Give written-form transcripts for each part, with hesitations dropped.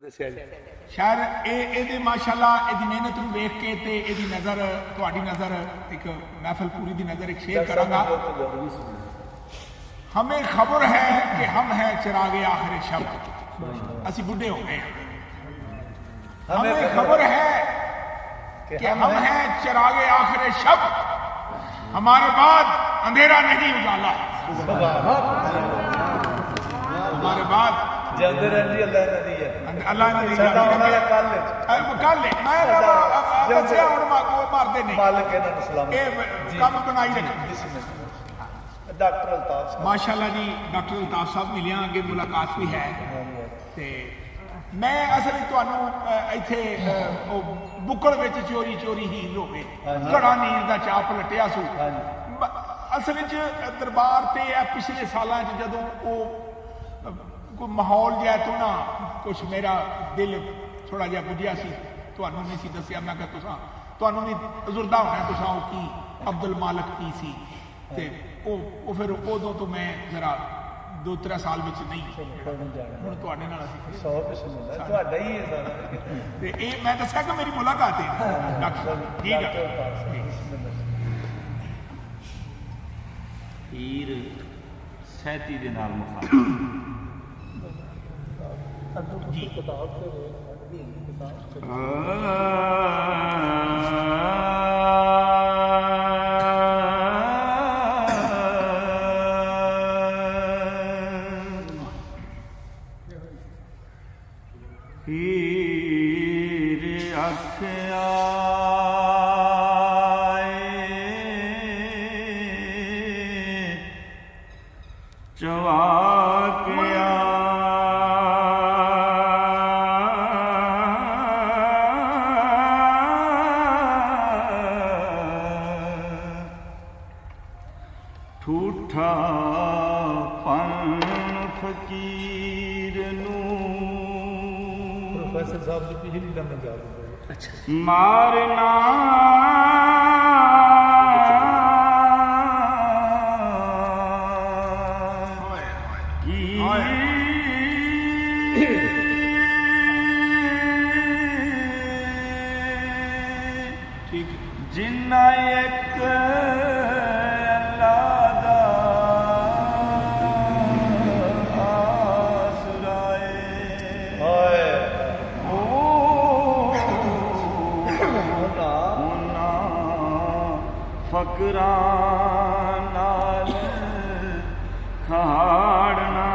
शायद ये माशाअल्लाह इहदी मेहनत नूं वेख के ते इहदी नज़र तुहाडी नज़र एक महफिल पूरी दी नज़र एक शेयर करांगा। हमें खबर है कि हम हैं चिरागे आखिर शब, असी बुढ़े हो गए। हमें खबर है कि हम हैं चिरागे आखिर शब, हमारे बाद अंधेरा नहीं उजाला है। हमारे बाद अल्लाह ने माशाअल्लाह जी डॉक्टर अल्ताफ साहब मिले अगे मुलाकात भी है। मैं असल इत्थे बुक्कड़ विच चोरी चोरी हीर हो गए, घड़ा नीर का चाप लटिया सू। असल दरबार से पिछले सालों जदों कोई माहौल जै तो ना कुछ मेरा दिल थोड़ा जहा बुझिया सी, तुहानू नहीं सी दसिया। मैं कहा तुहानू भी तजुर्बा होना तुसां की अब्दुल मालिक की सी ते ओ फिर उदों तो मैं जरा 2-3 साल विच नहीं हुण तुहाडे नाल असीं 100% तुहाडा ही है सारा। ते ए मैं दस्सिया कि मेरी मुलाकात है डॉक्टर ठीक है। हीर सैती दे नाल मुखालिफ हीर आख्या चवाकिया ठूठा पन फकीर प्रोफेसर साहब जी पिछली लम्बे जा मारना जिन्ना एक अल्लाह दा आसराए उन्ना फकरां नाल खाड़ना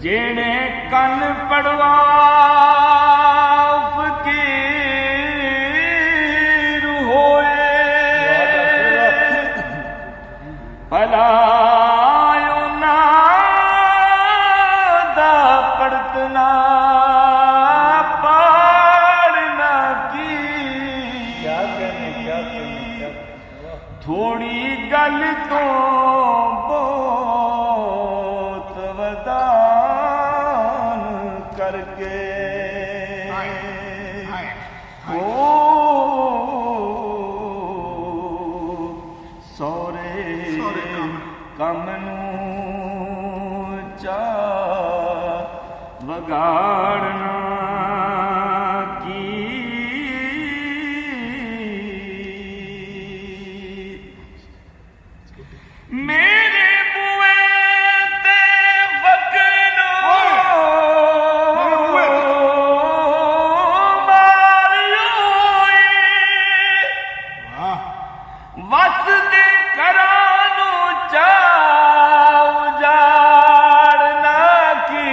जेड़े कन पड़वा फकीर होए भला दा पड़तना पाड़ना की थोड़ी गल तो बहुत वदा करके सौरे कम चा वगाड़ना की मेरे वस दे करानू उजाड़ना की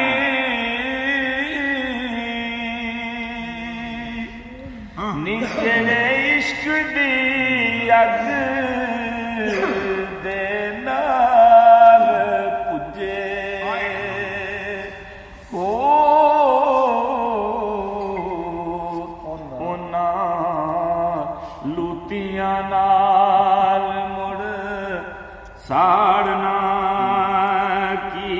निकले इश्क दी अग दे नाल पुजे ओना लूतियां नाल मुड़ साड़ना की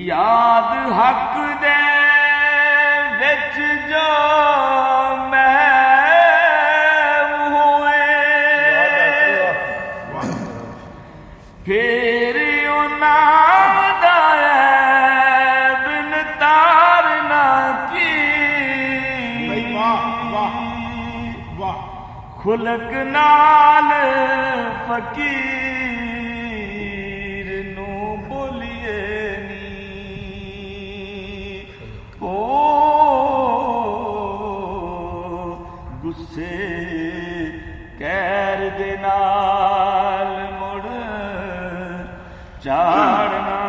याद हक दे विच जो वाह वाह खुलक नाल फकीर नू बोलिए नी ओ गुस्से कैर दे नाल मुड़ चाड़ना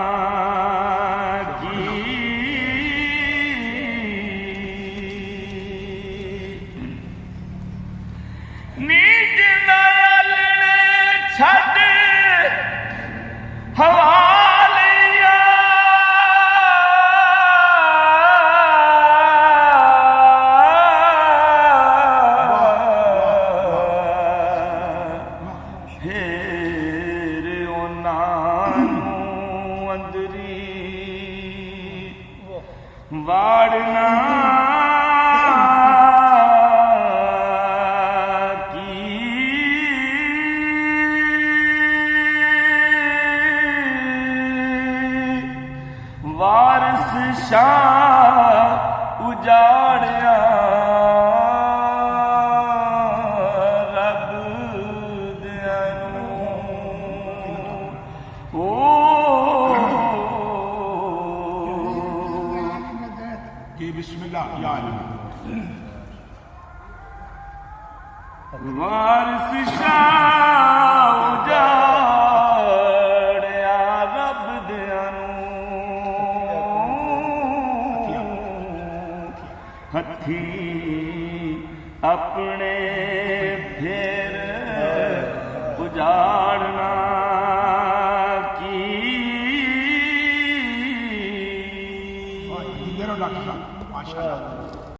नीच नाल छड़ हवालिया फेर उन्हां नूं अंदरी वाड़ना वारस शाह उजाड़िया रब दिया ओ ये बिस्मिल्लाह या अल्लाह वारस शाह उजाड़िया रब दिया हथी अपने फिर उजाड़ना की डॉक्टर साहब माशाल्लाह